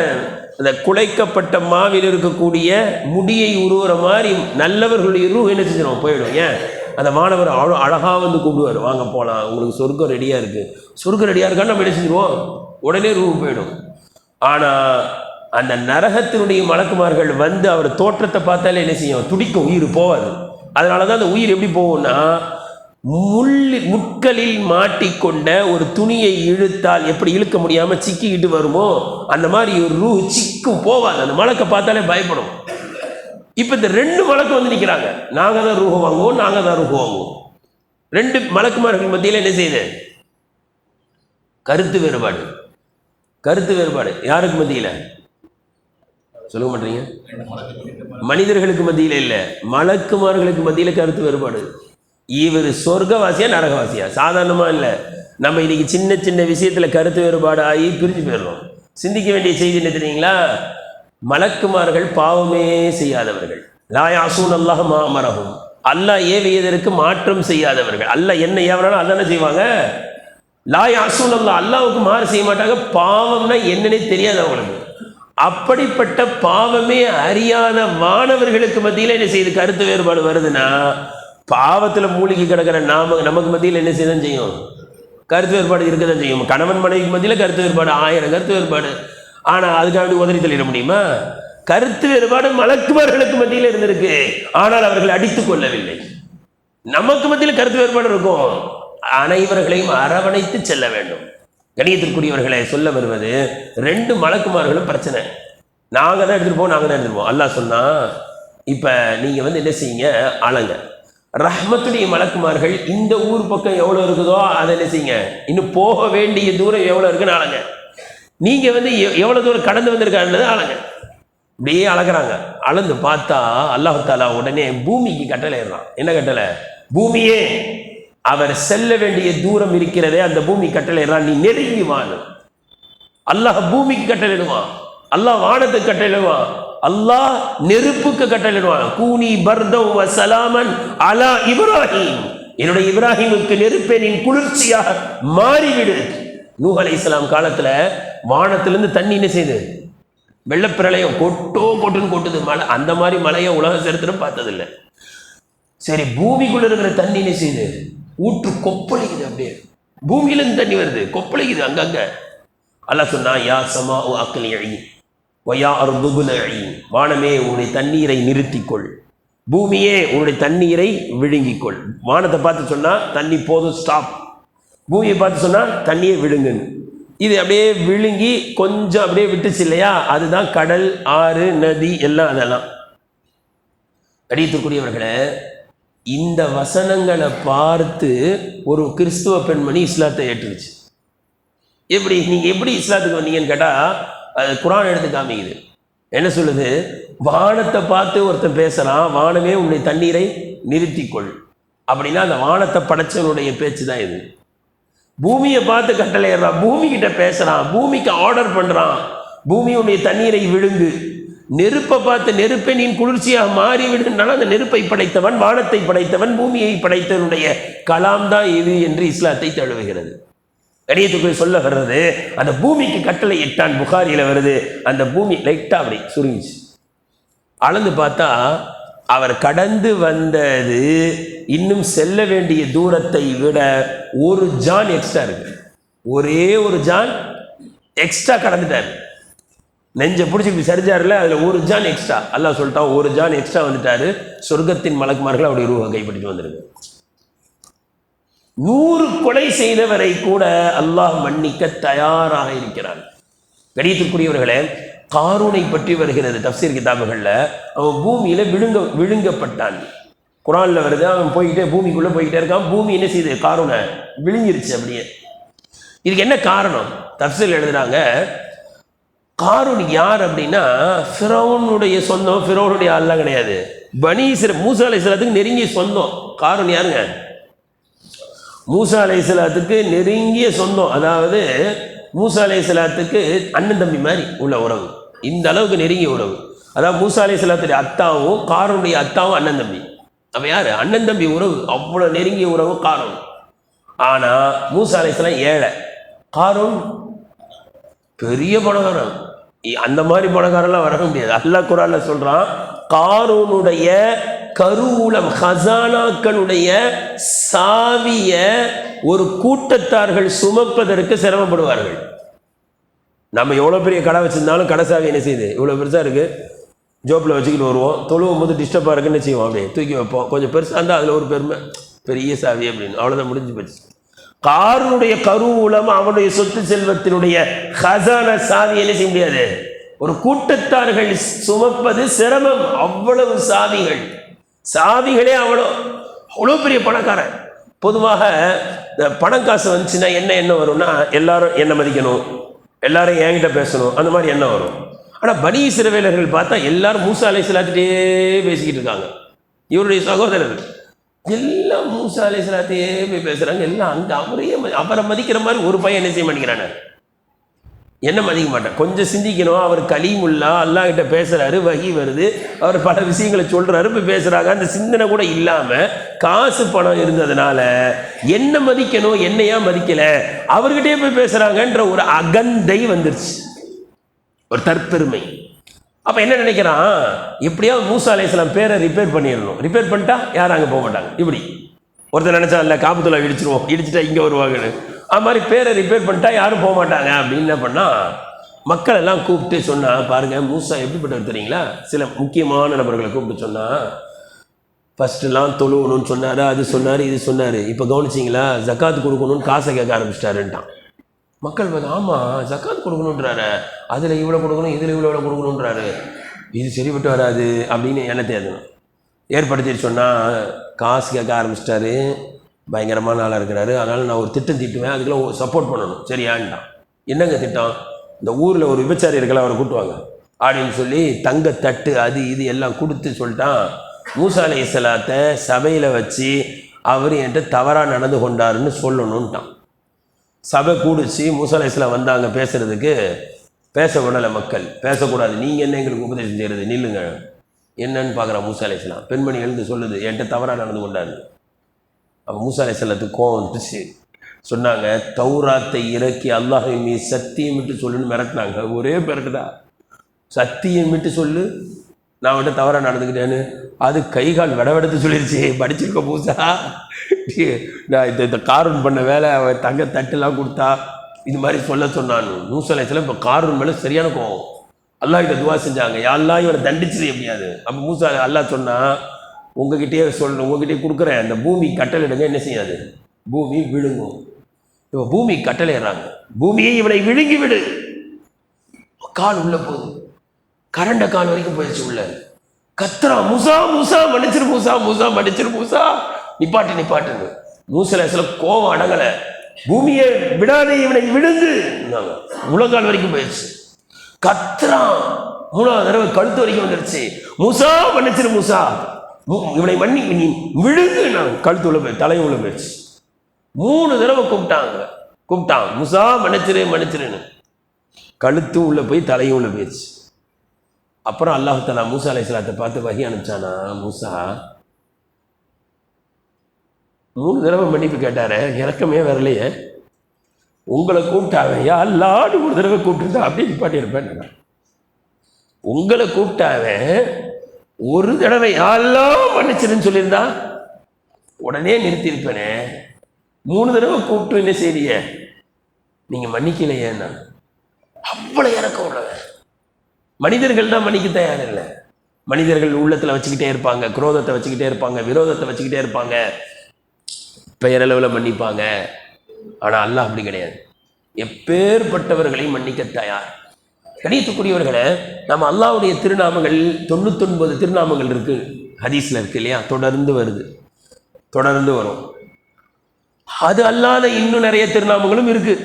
அந்த குலைக்கப்பட்ட மாவில் இருக்கக்கூடிய முடியை உருவுற மாதிரி நல்லவர்களுடைய ரூ என்ன செஞ்சிடும், போயிடும். ஏன், அந்த மாணவர் அவ்வளோ அழகாக வந்து கூப்பிடுவார், வாங்க போகலாம், உங்களுக்கு சொர்க்கம் ரெடியாக இருக்குது. சொர்க்கம் ரெடியாக இருக்கான்னு நம்ம என்ன செஞ்சிருவோம், உடனே ரூ போயிடும். ஆனால் அந்த நரகத்தினுடைய மலக்குமார்கள் வந்து அவர் தோற்றத்தை பார்த்தாலே என்ன செய்யும், துடிக்கும், உயிர் போவாது. அதனால தான் அந்த உயிர் எப்படி போகும்னா, முட்களில் மாட்டிக்கொண்ட ஒரு துணியை இழுத்தால் எப்படி இழுக்க முடியாம சிக்கிக்கிட்டு வருமோ அந்த மாதிரி ஒரு ரூ சிக்கும், போவாது. அந்த மலக்கை பார்த்தாலே பயப்படும். இப்ப இந்த 2 மலக்கு வந்து நிற்கிறாங்க, நாங்க தான் ரூஹ வாங்குவோம், நாங்க தான் ரூஹ வாங்குவோம். 2 மலக்குமார்கள் மத்தியில் என்ன செய்யுது, கருத்து வேறுபாடு. கருத்து வேறுபாடு யாருக்கு மத்தியில் சொல்ல மாட்டீங்க, மனிதர்களுக்கு மத்தியில் இல்லை, மலக்குமார்களுக்கு மத்தியில் கருத்து வேறுபாடு. இவர் சொர்க்கவாசியா நரகவாசியா, சாதாரணமா இல்லை. நம்ம இன்னைக்கு சின்ன சின்ன விஷயத்துல கருத்து வேறுபாடு ஆகி பிரிஞ்சு போயிடுறோம். சிந்திக்க வேண்டிய செய்தி என்ன தெரியுங்களா, மலக்குமார்கள் பாவமே செய்யாதவர்கள். லா யாசூன் அல்லாஹ் மா அமரஹும், அல்லாஹ் ஏவியதற்கு மாற்றம் செய்யாதவர்கள். அல்லாஹ் என்ன ஏவனாலும் அதானே செய்வாங்க. லா யாசூன் அல்லாஹ், அல்லாஹ்வுக்கு மாறு செய்ய மாட்டாங்க. பாவம்னா என்னன்னே தெரியாது அவங்களுக்கு. அப்படிப்பட்ட பாவமே அறியாத மாணவர்களுக்கு மத்தியில் என்ன செய்யுது, கருத்து வேறுபாடு வருதுன்னா, பாவத்தில் மூழ்கி கிடக்கிற நமக்கு மத்தியில் என்ன செய்யதான் செய்யும், கருத்து வேறுபாடு இருக்க தான் செய்யும். கணவன் மனைவிக்கு மத்தியில் கருத்து வேறுபாடு, 1000 கருத்து வேறுபாடு. ஆனால் அதுக்காக உதறி தள்ளிட முடியுமா? கருத்து வேறுபாடு மலக்குமார்களுக்கு மத்தியில் இருந்திருக்கு, ஆனால் அவர்கள் அடித்துக் கொள்ளவில்லை. நமக்கு மத்தியில் கருத்து வேறுபாடு இருக்கும், அனைவர்களையும் அரவணைத்து செல்ல வேண்டும். கணியத்திற்குரியவர்களை சொல்ல வருவது, 2 மலக்குமார்களும் பிரச்சனை. நாங்கள் தான் எடுத்துகிட்டு போவோம், நாங்கள் தான் எடுத்துகிட்டு போவோம். அல்லாஹ் சொன்னா, இப்போ நீங்கள் வந்து என்ன செய்யுங்க, அழங்க. ரஹ்மத்துடைய மலக்குமார்கள் இந்த ஊர் பக்கம் எவ்வளோ இருக்குதோ அதை என்ன செய்யுங்க, இன்னும் போக வேண்டிய தூரம் எவ்வளோ இருக்குன்னு அழங்க. நீங்கள் வந்து எவ்வளோ தூரம் கடந்து வந்திருக்காருன்றது அழங்க. இப்படியே அழகிறாங்க. அளந்து பார்த்தா அல்லாஹ் தஆலா உடனே பூமிக்கு கட்டளையிடுறான். என்ன கட்டளை, பூமியே அவர் செல்ல வேண்டிய தூரம் இருக்கிறதே அந்த பூமி கட்டளையிடுறான், நீ நெருங்கி வாழு. அல்லாஹ் பூமிக்கு கட்டளையிடுவான், அல்லாஹ் வானத்துக்கு கட்டளையிடுவான், அல்லாஹ் நெருப்புக்கு கட்டளையிடுவான். கூனி பர்தம் வ சலாமன் அலா இப்ராஹிம், என்னுடைய இப்ராஹிமுக்கு நெருப்பே நீ குளிர்ச்சியாக மாறிவிடு. நூஹ் அலைஹிஸ்ஸலாம் காலத்துல வானத்திலிருந்து தண்ணி என்ன செய்யுது, வெள்ளப்பிரளயம் கொட்டுன்னு கொட்டுது மழை. அந்த மாதிரி மழையை உலக சரித்திரம் பார்த்ததில்லை. சரி, பூமிக்குள்ள இருக்கிற தண்ணி என்ன செய்யுது, ஊற்று கொப்பளிக்குது. அப்படியே பூமியிலிருந்து தண்ணி வருது, கொப்பளிக்குது அங்கங்க. அல்லாஹ் சொன்னா, யா சமா அக்லிஇ வயா அர்துப்லஇ, வானமே உன்னுடைய தண்ணீரை நிறுத்திக்கொள், பூமியே உன்னுடைய தண்ணீரை விழுங்கிக்கொள். வானத்தை பார்த்து சொன்னா தண்ணி போதும், ஸ்டாப். பூமியை பார்த்து சொன்னா தண்ணியை விழுங்குன்னு. இது அப்படியே விழுங்கி கொஞ்சம் அப்படியே விட்டுச்சு இல்லையா, அதுதான் கடல், ஆறு, நதி எல்லாம். அதெல்லாம் அடியத்திற்குரியவர்களே, இந்த வசனங்களை பார்த்து ஒரு கிறிஸ்துவ பெண்மணி இஸ்லாத்தை ஏற்றுச்சு. எப்படி நீங்கள் எப்படி இஸ்லாத்துக்கு வந்தீங்கன்னு கேட்டால் அது குர்ஆன் எடுத்து காமிக்குது. என்ன சொல்லுது? வானத்தை பார்த்து ஒருத்தன் பேசுகிறான், வானமே உன்னை தண்ணீரை நிறுத்திக்கொள் அப்படின்னா அந்த வானத்தை படைச்சவனுடைய பேச்சு தான் இது. பூமியை பார்த்து கட்டளையிடுறான், பூமி கிட்ட பேசுகிறான், பூமிக்கு ஆர்டர் பண்ணுறான், பூமியுடைய தண்ணீரை விழுங்கு. நெருப்பை பார்த்து நெருப்பை நீ குளிர்ச்சியாக மாறி விடுனால அந்த நெருப்பை படைத்தவன், வானத்தை படைத்தவன், பூமியை படைத்தவனுடைய கலாம் தான் இது என்று இஸ்லாத்தை தழுவுகிறது. கணியத்துக்குள் சொல்ல வர்றது அந்த பூமிக்கு கட்டளை இட்டான். புகாரியில் வருது, அந்த பூமி லைட்டாக அப்படி சுருங்கிச்சு. அளந்து பார்த்தா அவர் கடந்து வந்தது இன்னும் செல்ல வேண்டிய தூரத்தை விட ஒரு ஜான் எக்ஸ்ட்ரா இருக்கு. ஒரே ஒரு ஜான் எக்ஸ்ட்ரா கடந்துட்டார். நெஞ்சை பிடிச்சி சரிஞ்சாருல, அதில் ஒரு ஜான் எக்ஸ்ட்ரா. அல்லாஹ் சொல்லிட்டான், ஒரு ஜான் எக்ஸ்ட்ரா வந்துட்டாரு. சொர்க்கத்தின் மலக்குமார்கள் அப்படி ரூஹை கைப்பற்றிட்டு வந்திருக்கு. 100 கொலை செய்தவரை கூட அல்லாஹ் மன்னிக்க தயாராக இருக்கிறான். கணியத்துக்குரியவர்களே, காரூனை பற்றி வருகிறது தஃப்சீர் கிதாபுகளில். அவன் பூமியில் விழுங்கப்பட்டான். குர்ஆனில் வருது, அவன் போய்கிட்டே பூமிக்குள்ளே போய்கிட்டே இருக்கான். பூமி என்ன செய்யுது? காரூனை விழுங்கிருச்சு அப்படியே. இதுக்கு என்ன காரணம்? தஃப்சீர் எழுதுறாங்க, காரூன் யார் அப்படின்னா ஃபிரௌனுடைய சொந்தம். ஃபிரௌனுடைய ஆள்லாம் கிடையாது, பனி இஸ்ராயீல் மூசா அலைஹிஸ்ஸலாத்துக்கு நெருங்கிய சொந்தம். காரூன் யாருங்க? மூசா அலைஹிஸ்ஸலாத்துக்கு நெருங்கிய சொந்தம். அதாவது மூசா அலைஹிஸ்ஸலாத்துக்கு அண்ணன் தம்பி மாதிரி உள்ள உறவு, இந்த அளவுக்கு நெருங்கிய உறவு. அதாவது மூசா அலைஹிஸ்ஸலாத்துடைய அத்தாவும் காரூனுடைய அத்தாவும் அண்ணன் தம்பி. அப்போ யார்? அண்ணன் தம்பி உறவு, அவ்வளோ நெருங்கிய உறவு காரூன். ஆனால் மூசா அலைஹிஸ்ஸலாம் ஏழை, காரூன் பெரிய பணக்காரன். அந்த மாதிரி பணக்காரெல்லாம் வர முடியாது. அல்லாஹ் குர்ஆன்ல சொல்றான், காரூனுடைய கருவூலம் ஹசானாக்களுடைய சாவிய ஒரு கூட்டத்தார்கள் சுமப்பதற்கு சிரமப்படுவார்கள். நம்ம எவ்வளோ பெரிய கடை வச்சிருந்தாலும் கடை சாவி என்ன செய்யுது? இவ்வளோ பெருசாக இருக்குது, ஜோப்பில் வச்சுக்கிட்டு வருவோம். தொழுவும் போது டிஸ்டர்பாக இருக்குன்னு செய்வோம், அப்படியே தூக்கி வைப்போம். கொஞ்சம் பெருசாக இருந்தால் அதில் ஒரு பெருமை, பெரிய சாவி அப்படின்னு, அவ்வளோதான், முடிஞ்சு போச்சு. காரூனுடைய கருவூலம் அவனுடைய சொத்து செல்வத்தினுடைய ஹசானா சாவி என்ன செய்ய முடியாது, ஒரு கூட்டத்தார்கள் சுமப்பது சிரமம். அவ்வளவு சாவிகளே அவ்வளோ பெரிய பணக்காரன். பொதுவாக இந்த பணம் காசு வந்துச்சுன்னா என்ன வரும்னா, எல்லாரும் என்ன மதிக்கணும், எல்லாரும் என்கிட்ட பேசணும், அந்த மாதிரி என்ன வரும். ஆனால் பனி இஸ்ரவேலர்கள் பார்த்தா எல்லாரும் மூசா அலைஹிஸ்ஸலாத்துட்டே பேசிக்கிட்டு இருக்காங்க. இவருடைய சகோதரர் எல்லாம் மூசா அலைஹிஸ்ஸலாத்தையே போய் பேசுகிறாங்க. எல்லாம் அங்கே அவரை மதிக்கிற மாதிரி ஒரு பையன் என்ன செய்ய மாட்டேங்கிறானே, என்ன மதிக்க மாட்டேன். கொஞ்சம் சிந்திக்கணும். அவர் கலீமுல்லா, அல்லாஹ் கிட்ட பேசுகிறாரு, வஹி வருது, அவர் பல விஷயங்களை சொல்கிறாரு, போய் பேசுகிறாங்க. அந்த சிந்தனை கூட இல்லாமல் காசு பணம் இருந்ததுனால என்ன மதிக்கணும், என்னையா மதிக்கலை, அவர்கிட்டயே போய் பேசுகிறாங்கன்ற ஒரு அகந்தை வந்துருச்சு, ஒரு தற்பெருமை. அப்போ என்ன நினைக்கிறான், எப்படியாவது மூசா அலைஹிஸ்ஸலாம் பேரை ரிப்பேர் பண்ணிடணும், ரிப்பேர் பண்ணிட்டா யாரும் அங்கே போக மாட்டாங்க. இப்படி ஒருத்தர் நினச்சா, இல்லை காபத்துல்லா இடிச்சிருவோம், இடிச்சிட்டா இங்கே வருவாங்கன்னு. அது மாதிரி பேரை ரிப்பேர் பண்ணிட்டா யாரும் போக மாட்டாங்க அப்படின்னு என்ன பண்ணால், மக்கள் எல்லாம் கூப்பிட்டு சொன்னால், பாருங்கள் மூசா எப்படிப்பட்டவர் தெரியுங்களா, சில முக்கியமான நபர்களை கூப்பிட்டு சொன்னால், ஃபஸ்ட்டுலாம் தொழுவணும்னு சொன்னார், அது சொன்னார், இது சொன்னார், இப்போ கவனிச்சிங்களா ஜக்காத்து கொடுக்கணும்னு காசை கேட்க ஆரம்பிச்சிட்டாருன்ட்டான். மக்கள் பார்த்து, ஆமாம் ஜக்காத்து கொடுக்கணுன்றாரு, அதில் இவ்வளோ கொடுக்கணும், இதில் இவ்வளோ கொடுக்கணுன்றாரு, இது சரிப்பட்டு வராது அப்படின்னு என்ன தேடணும் ஏற்படுத்திட்டு சொன்னால், காசு கேட்க ஆரம்பிச்சிட்டாரு, பயங்கரமான ஆளாக இருக்கிறாரு, அதனால் நான் ஒரு திட்டம் தீட்டுவேன், அதுக்கெல்லாம் சப்போர்ட் பண்ணணும், சரியான்ட்டான். என்னங்க திட்டம்? இந்த ஊரில் ஒரு விபச்சாரி இருக்கலாம், அவரை கூட்டுவாங்க அப்படின்னு சொல்லி தங்கத்தட்டு அது இது எல்லாம் கொடுத்து சொல்லிட்டான். மூசா அலைஹிஸ்ஸலாத்தை சபையில் வச்சு அவர் என்கிட்ட தவறாக நடந்து கொண்டாருன்னு சொல்லணுன்ட்டான். சபை கூடிச்சு, மூசா அலைஹிஸ்ஸலாம் வந்தாங்க பேசுகிறதுக்கு. பேச விடலை மக்கள், பேசக்கூடாது, நீங்கள் என்ன எங்களுக்கு உபதேசம் செய்கிறது, நில்லுங்க. என்னன்னு பார்க்குறான் மூசா அலைஹிஸ்ஸலாம். பெண்மணி எழுந்து சொல்லுது, என்கிட்ட தவறாக நடந்து கொண்டாரு. அப்போ மூசா அலைஹிஸ்ஸலாத்துக்கு கோவம் வந்துச்சு. சொன்னாங்க, தௌராத்தை இறக்கி அல்லாஹ்வின் மீது சத்தியமிட்டு சொல்லுன்னு மிரட்டினாங்க. ஒரே மிரட்டுதான், சத்தியமிட்டு சொல்லு நான் வந்துட்டு தவறாக நடந்துக்கிட்டேன்னு. அது கை கால் விடவெடுத்து சொல்லிடுச்சு, படிச்சிருக்க மூசா, நான் இந்த காரூன் பண்ண வேலை, அவன் தங்க தட்டுலாம் கொடுத்தா இது மாதிரி சொல்ல சொன்னான்னு. மூசா அலைஹிஸ்ஸலாம் இப்போ காரூன் மேலே சரியான கோவம். அல்லாஹ் கிட்ட துவா செஞ்சாங்க, யாரெல்லாம் இவனை தண்டிச்சிரு எப்படியாது. அப்போ மூசா அல்லாஹ் சொன்னால், உங்ககிட்டயே சொல்லணும், உங்ககிட்டயே கொடுக்குறேன், அந்த பூமி கட்டளையிடுங்க, என்ன செய்யாது, பூமி விழுங்கும். இப்போ பூமி கட்டளையிடுறாங்க, பூமியை இவனை விழுங்கி விடு. கால் உள்ள போகுது, கரண்ட கால் வரைக்கும் போயிடுச்சு உள்ள. கத்துறா, மூசா மூசா மன்னிச்சிரு மூசா, மூசா மன்னிச்சிரு மூசா, நிப்பாட்டுன்னு. மூசா அலைஹிஸ்ஸலாம் கோவம் அடங்கலை, பூமியை விடாதே, இவனை விடுந்து. முழங்கால் வரைக்கும் போயிடுச்சு. கத்துறான். 3வது தடவை கழுத்து வரைக்கும் வந்துருச்சு. மூசா மன்னிச்சிரு, மூசா இவனை மன்னி, நீ விழுந்து. நான் கழுத்து உள்ள போய் தலையும் உள்ள போயிடுச்சு. 3 தடவை கூப்பிட்டான், மூசா மன்னிச்சிரு மன்னிச்சிருன்னு. கழுத்து உள்ள போய் தலையும் உள்ள போயிடுச்சு. அப்புறம் அல்லாஹ் தஆலா மூசா அலைஹிஸ்ஸலாத்தை பார்த்து வஹி அனுப்பிச்சானா, மூசா 3 தடவை மன்னிப்பு கேட்டார, இறக்கமே வரலையே, உங்களை கூப்பிட்டாவன் யா அல்லாஹ்னு 1 தடவை கூப்பிட்டுருந்தா அப்படியே நிப்பாட்டியிருப்பேன். உங்களை கூப்பிட்டாவன் 1 தடவை யா அல்லாஹ் மன்னிச்சிருன்னு சொல்லியிருந்தா உடனே நிறுத்தியிருப்பேனே. 3 தடவை கூப்பிட்டு என்ன செய்ய நீங்க மன்னிக்கலையேன்னா, அவ்வளவு இறக்கம் உள்ளவன். மனிதர்கள் தான் மன்னிக்க தயார் இல்லை. மனிதர்கள் உள்ளத்துல வச்சுக்கிட்டே இருப்பாங்க, குரோதத்தை வச்சுக்கிட்டே இருப்பாங்க, விரோதத்தை வச்சுக்கிட்டே இருப்பாங்க, பெயரளவில் மன்னிப்பாங்க. ஆனால் அல்லாஹ் அப்படி கிடையாது. எப்பேற்பட்டவர்களையும் மன்னிக்க தயார். கணியத்துக்குரியவர்களை, நம்ம அல்லாஹ்வுடைய திருநாமங்கள் 99 திருநாமங்கள் இருக்கு, ஹதீஸ்ல இருக்கு இல்லையா, தொடர்ந்து வருது, தொடர்ந்து வரும். அது அல்லாத இன்னும் நிறைய திருநாமங்களும் இருக்கு.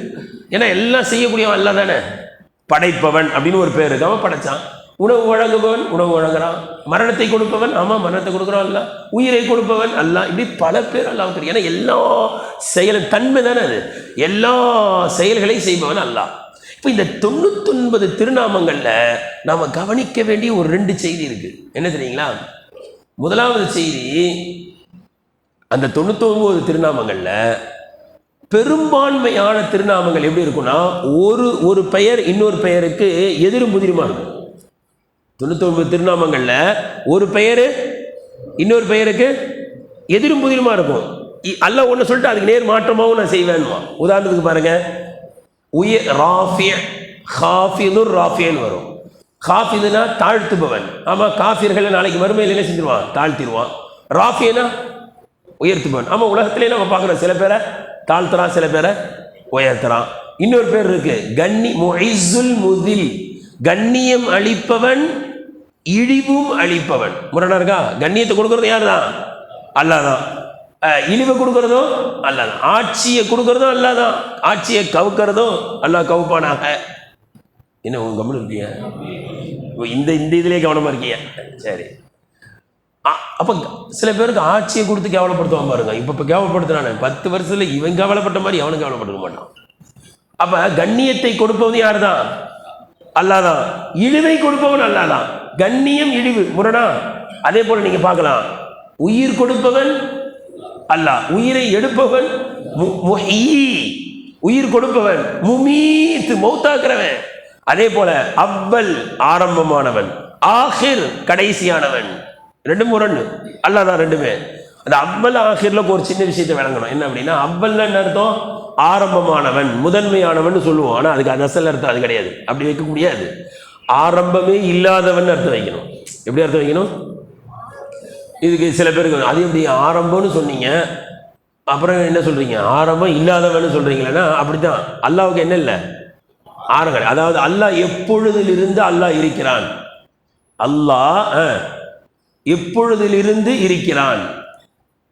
ஏன்னா எல்லாம் செய்யக்கூடியவன் அல்லாஹ் தானே. படைப்பவன் அப்படின்னு ஒரு பேர் இருக்கு, அவன் படைச்சான். உணவு வழங்குபவன், உணவு வழங்குறான். மரணத்தை கொடுப்பவன், ஆமாம் மரணத்தை கொடுக்குறான் அல்ல. உயிரை கொடுப்பவன் அல்ல. இப்படி பல பேர் அல்லாஹ் தெரியும். ஏன்னா எல்லா செயலும் தன்மை தானே அது, எல்லா செயல்களையும் செய்பவன் அல்லாஹ். இப்போ இந்த 99 திருநாமங்கள்ல நாம கவனிக்க வேண்டிய ஒரு 2 செய்தி இருக்கு. என்ன தெரியுங்களா? முதலாவது செய்தி, அந்த 99 திருநாமங்கள்ல பெரும்பான்மையான திருநாமங்கள் எப்படி இருக்குன்னா, ஒரு பெயர் இன்னொரு பெயருக்கு எதிரும் புதிருமா இருக்கும். 99 திருநாமங்கள்ல ஒரு பெயர் இன்னொரு பெயருக்கு எதிரும் புதிருமா இருக்கும். அல்லாஹ் ஒன்று சொல்லிட்டு அதுக்கு நேர் மாற்றமாகவும் நான் செய்வேன்னுவான். உதாரணத்துக்கு பாருங்க, ஹாஃபிதுர் ராஃபியன்னு வரும். ஹாஃபிதுனா தாழ்த்துபவன். ஆமாம், காஃபிர்களை நாளைக்கு மறுமையில் என்ன செஞ்சிருவான்? தாழ்த்திடுவான். ராஃபியனா உயர்த்துபவன். ஆமாம், உலகத்திலே நம்ம பார்க்குறோம், சில பேரை தாழ்த்துறான், சில பேரை உயர்த்துறான். இன்னொரு பேர் இருக்கு, முஇஸ்ஸுல் முதில், கண்ணியம் அளிப்பவன், இழிவும் அளிப்பவன். முரணா இருக்கா? கண்ணியத்தை கொடுக்கறது யார் தான்? அல்லாஹ் தான். இழிவை கொடுக்கறதும் அல்லாஹ் தான். ஆட்சியை கொடுக்கறதும் அல்லாஹ் தான். ஆட்சியை கவுக்கிறதும் அல்லாஹ் கவுப்பானாக. என்ன உங்க கவனம் இருக்கீங்க? இந்த இதுலயே கவனமா இருக்கீங்க? சரி. அப்ப சில பேருக்கு ஆட்சியை கொடுத்து கேவலப்படுத்துவான் பாருங்க. இப்ப கேவலப்படுத்துறானே, 10 வருஷத்துல இவன் கேவலப்பட்ட மாதிரி அவனும் கேவலப்பட்டுக்க மாட்டான். அப்ப கண்ணியத்தை கொடுப்பவன் யாரு தான்? அல்லாஹ் தான். இழிவை கொடுப்பவன் அல்லாஹ் தான். கண்ணியம் இழிவு முரணா? அதே போல நீங்க பார்க்கலாம், உயிர் கொடுப்பவன் அல்லாஹ், உயிரை எடுப்பவன் உயிர் கொடுப்பவன், முமீத் மௌத்தாக்குறவன். அதே போல அவ்வல் ஆரம்பமானவன், ஆஹிர் கடைசியானவன். 2 முரண் அல்லாஹ் தான் ரெண்டுமே. அந்த அவ்வல் ஆஹிர்ல ஒரு சின்ன விஷயத்தை விளங்கணும். என்ன அப்படின்னா, அவ்வல்ல என்ன அர்த்தம்? ஆரம்பமானவன், முதன்மையானவன் சொல்லுவோம். ஆனால் அதுக்கு அது அசல் அர்த்தம் அது கிடையாது. அப்படி வைக்க முடியாது. ஆரம்பமே இல்லாதவன் அர்த்தம் வைக்கணும். எப்படி அர்த்தம் வைக்கணும்? இதுக்கு சில பேருக்கு அது எப்படி ஆரம்பம்னு சொன்னீங்க, அப்புறம் என்ன சொல்றீங்க ஆரம்பம் இல்லாதவன்னு சொல்றீங்களா? அப்படித்தான். அல்லாஹ்வுக்கு என்ன இல்லை? ஆரம்பம். அதாவது அல்லாஹ் எப்பொழுதிலிருந்து அல்லாஹ் இருக்கிறான். அல்லாஹ் எப்பொழுதிலிருந்து இருக்கிறான்.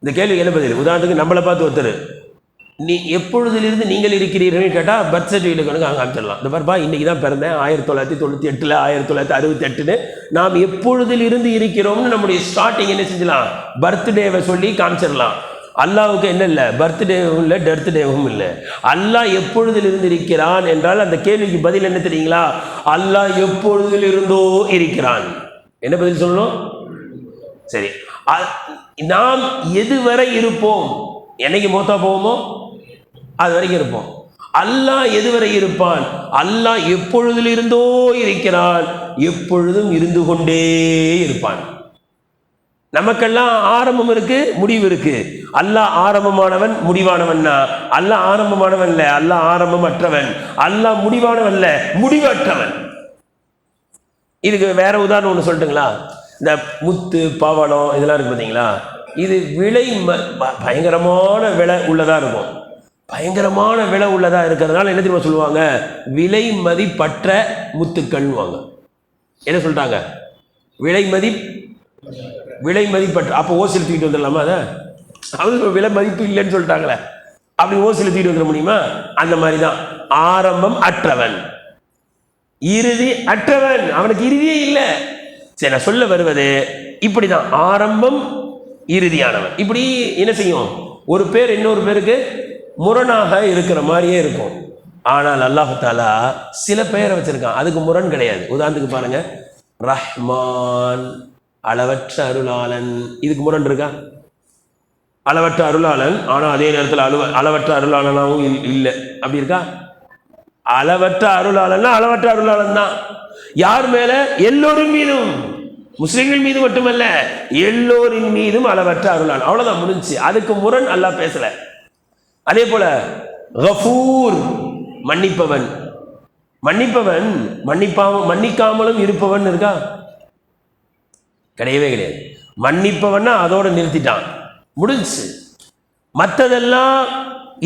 இந்த கேள்வி என்ன பதில்? உதாரணத்துக்கு நம்மளை பார்த்து ஒருத்தர், நீ எப்பொழுதிலிருந்து நீங்கள் இருக்கிறீர்கள் கேட்டால் பர்த் சர்டிஃபிகேட் கணக்கு அங்கே காமிச்சிடலாம். இந்த பாருப்பா, இன்னைக்கு தான் பிறந்தேன், 1998, 1968, நாம் எப்பொழுதிலிருந்து இருக்கிறோம்னு நம்முடைய ஸ்டார்டிங் என்ன செஞ்சலாம்? பர்த்டேவை சொல்லி காமிச்சிடலாம். அல்லாஹ்வுக்கு என்ன இல்லை? பர்த்டேவும் இல்லை, டெர்த் டேவும் இல்லை. அல்லாஹ் எப்பொழுதிலிருந்து இருக்கிறான் என்றால் அந்த கேள்விக்கு பதில் என்ன தெரியுங்களா? அல்லாஹ் எப்பொழுதிலிருந்தோ இருக்கிறான். என்ன பதில் சொல்லணும்? சரி, நாம் எதுவரை இருப்போம்? என்னைக்கு மௌத்தா போவோமோ அது வரைக்கும் இருப்போம். அல்லாஹ் எதுவரை இருப்பான்? அல்லாஹ் எப்பொழுதிலிருந்தோ இருக்கிறான், எப்பொழுதும் இருந்து கொண்டே இருப்பான். நமக்கெல்லாம் ஆரம்பம் இருக்கு, முடிவு இருக்கு. அல்லாஹ் ஆரம்பமானவன், முடிவானவன்னா அல்லாஹ் ஆரம்பமானவன் இல்லை, அல்லாஹ் ஆரம்பமற்றவன். அல்லாஹ் முடிவானவன் இல்லை, முடிவற்றவன். இதுக்கு வேற உதாரணம் ஒன்று சொல்லட்டுங்களா? இந்த முத்து பவளம் இதெல்லாம் இருக்கு பார்த்தீங்களா? இது விலை பயங்கரமான விலை உள்ளதா இருக்கும். பயங்கரமான விலை உள்ளதா இருக்கிறதுனால என்ன தெரியுமா சொல்லுவாங்க? விலை மதிப்பற்ற முத்துக்கள்வாங்க. என்ன சொல்லிட்டாங்க? விலை மதிப்பற்ற. அப்போ ஓசில் தூக்கிட்டு வந்துடலாமா? அதை அவங்க விலை மதிப்பு இல்லைன்னு சொல்லிட்டாங்களே. அப்படி ஓசில தூக்கிட்டு வந்துட முடியுமா? அந்த மாதிரி தான் ஆரம்பம் அற்றவன், இறுதி அற்றவன், அவனுக்கு இறுதியே இல்லை. சரி, நான் சொல்ல வருவது இப்படிதான், ஆரம்பம் இறுதியானவன். இப்படி என்ன செய்யும், ஒரு பேர் இன்னொரு பேருக்கு முரணாக இருக்கிற மாதிரியே இருக்கும். ஆனால் அல்லாஹ் தஆலா சில பெயரை வச்சிருக்கான், அதுக்கு முரண் கிடையாது. உதாரணத்துக்கு பாருங்க, ரஹ்மான், அளவற்ற அருளாளன். இதுக்கு முரண் இருக்கா? அளவற்ற அருளாளன், ஆனால் அதே நேரத்தில் அளவற்ற அருளாளனாகவும் இல்லை. அப்படி இருக்கா? அளவற்ற அருளாளன்னா அளவற்ற அருளாளன் தான். யார் மேல? எல்லோரின் மீதும், முஸ்லிம்கள் மீது மட்டுமல்ல, எல்லோரின் மீதும் அளவற்ற அருளாளன். அவ்வளவுதான், முடிஞ்சு. அதுக்கு முரண் அல்லாஹ் பேசல. அதே போல கஃபூர், மன்னிப்பவன். மன்னிப்பவன் மன்னிக்காமலும் இருப்பவன் இருக்கா? கிடையவே கிடையாது. மன்னிப்பவன்னா அதோட நிறுத்திட்டான், முடிஞ்சு. மற்றதெல்லாம்